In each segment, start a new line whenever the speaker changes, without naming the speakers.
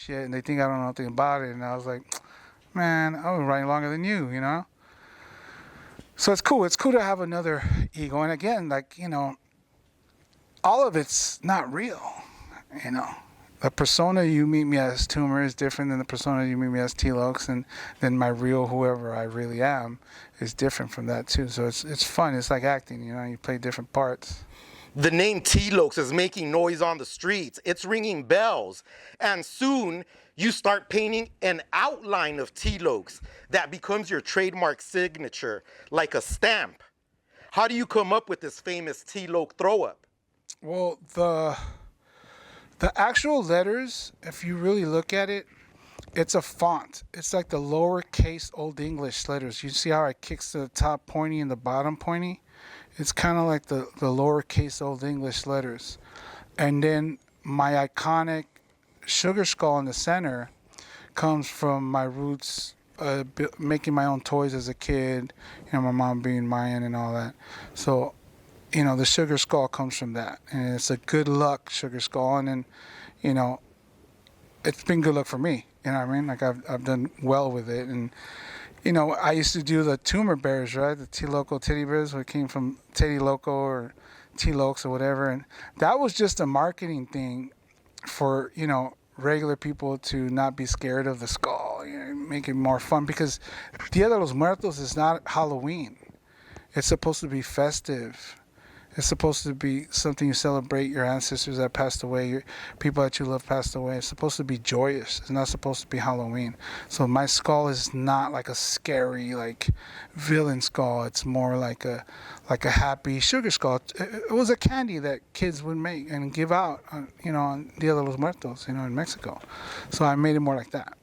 shit, and they think I don't know nothing about it. And I was like, man, I was writing longer than you, you know? So it's cool. It's cool to have another ego. And again, like, you know, all of it's not real, you know. The persona you meet me as Tumor is different than the persona you meet me as TLOKS, and then my real whoever I really am is different from that too. So it's fun. It's like acting, you know. You play different parts.
The name TLOKS is making noise on the streets. It's ringing bells. And soon you start painting an outline of TLOKS that becomes your trademark signature, like a stamp. How do you come up with this famous TLOK throw up?
Well, the actual letters, if you really look at it, it's a font. It's like the lowercase Old English letters. You see how it kicks to the top pointy and the bottom pointy? It's kind of like the lowercase Old English letters. And then my iconic sugar skull in the center comes from my roots, making my own toys as a kid, you know, my mom being Mayan and all that. So, you know, the sugar skull comes from that. And it's a good luck sugar skull. And then, you know, it's been good luck for me. You know what I mean? Like I've done well with it. And, you know, I used to do the tumor bears, right? The T-Loco teddy bears, which came from Teddy Loco or T-Lokes or whatever. And that was just a marketing thing for, you know, regular people to not be scared of the skull, you know, make it more fun, because Dia de los Muertos is not Halloween. It's supposed to be festive. It's supposed to be something you celebrate your ancestors that passed away, your people that you love passed away. It's supposed to be joyous. It's not supposed to be Halloween. So my skull is not like a scary, like, villain skull. It's more like a happy sugar skull. It was a candy that kids would make and give out, you know, on Dia de los Muertos, you know, in Mexico. So I made it more like that.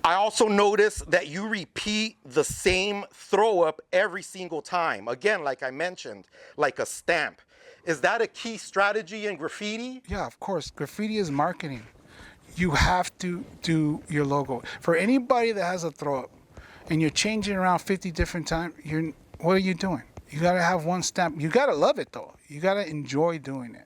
I also noticed that you repeat the same throw up every single time. Again, like I mentioned, like a stamp. Is that a key strategy in graffiti?
Yeah, of course. Graffiti is marketing. You have to do your logo. For anybody that has a throw up and you're changing around 50 different times, what are you doing? You got to have one stamp. You got to love it though. You got to enjoy doing it.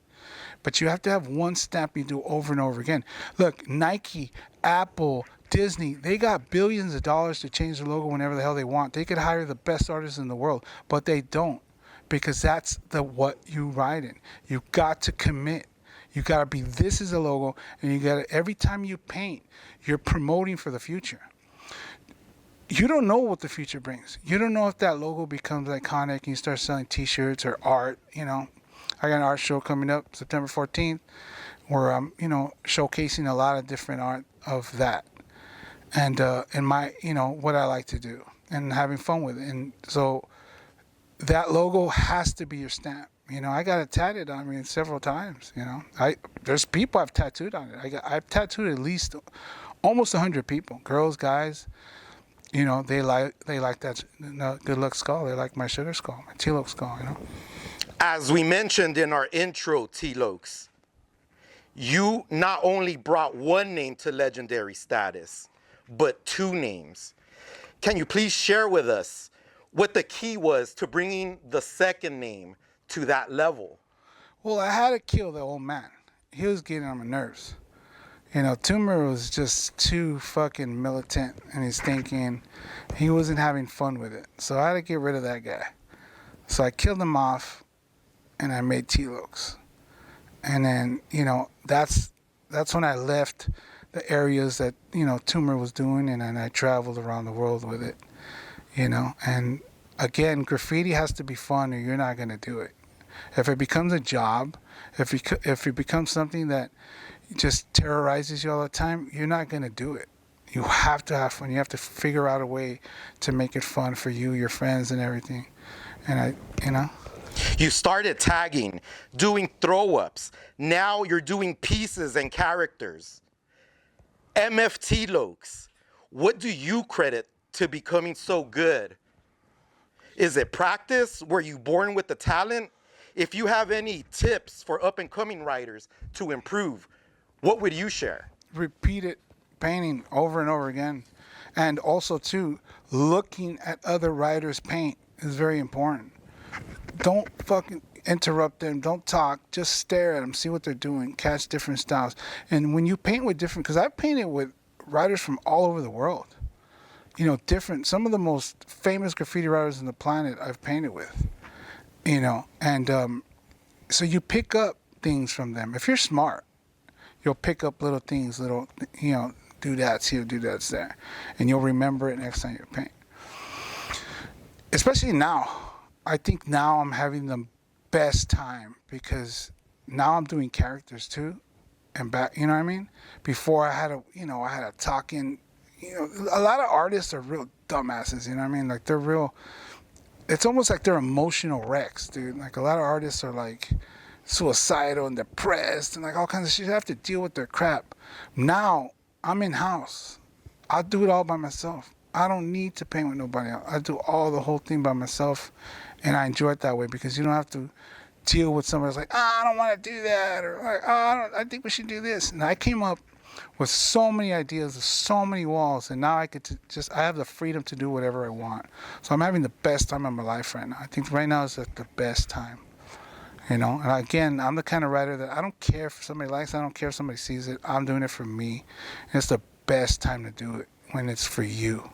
But you have to have one stamp you do over and over again. Look, Nike, Apple, Disney, they got billions of dollars to change the logo whenever the hell they want. They could hire the best artists in the world, but they don't, because that's what you ride in. You got to commit. You got to be, this is a logo, and you got to, every time you paint, you're promoting for the future. You don't know what the future brings. You don't know if that logo becomes iconic and you start selling t-shirts or art, you know. I got an art show coming up September 14th where I'm, you know, showcasing a lot of different art of that. And my, you know, what I like to do and having fun with it. And so that logo has to be your stamp. You know, I got it tatted on me several times, you know. There's people I've tattooed on it. I've tattooed at least almost 100 people, girls, guys. You know, they like that good luck skull. They like my sugar skull, my TLOK skull, you know.
As we mentioned in our intro, TLOKS, you not only brought one name to legendary status, but two names. Can you please share with us what the key was to bringing the second name to that level?
Well, I had to kill the old man. He was getting on my nerves. You know, Tumor was just too fucking militant in his thinking. He wasn't having fun with it. So I had to get rid of that guy. So I killed him off and I made TLOKS. And then, you know, that's when I left the areas that, you know, Tumor was doing, and then I traveled around the world with it, you know. And again, graffiti has to be fun or you're not going to do it. If it becomes a job, if it becomes something that just terrorizes you all the time, you're not going to do it. You have to have fun. You have to figure out a way to make it fun for you, your friends, and everything. And you know.
You started tagging, doing throw-ups. Now you're doing pieces and characters. TLOKS, what do you credit to becoming so good? Is it practice? Were you born with the talent? If you have any tips for up-and-coming writers to improve, what would you share?
Repeat it, painting over and over again. And also, too, looking at other writers paint is very important. Don't fucking, interrupt them, don't talk, just stare at them, see what they're doing, catch different styles. And when you paint with different, because I've painted with writers from all over the world, you know, different, some of the most famous graffiti writers on the planet I've painted with, you know, and so you pick up things from them. If you're smart, you'll pick up little things, little, you know, doodads here, doodads there, and you'll remember it next time you paint. Especially now, I think now I'm having the best time because now I'm doing characters too, and back, you know what I mean? Before I had a talking, you know, a lot of artists are real dumbasses, you know what I mean? Like they're real, it's almost like they're emotional wrecks, dude. Like a lot of artists are like suicidal and depressed and like all kinds of shit. You have to deal with their crap. Now I'm in house. I do it all by myself. I don't need to paint with nobody else. I do all the whole thing by myself, and I enjoy it that way because you don't have to deal with somebody that's like, I don't want to do that, or like, I think we should do this. And I came up with so many ideas, so many walls, and now I I have the freedom to do whatever I want. So I'm having the best time of my life right now. I think right now is like the best time. You know, and again, I'm the kind of writer that I don't care if somebody likes it, I don't care if somebody sees it. I'm doing it for me. And it's the best time to do it when it's for you.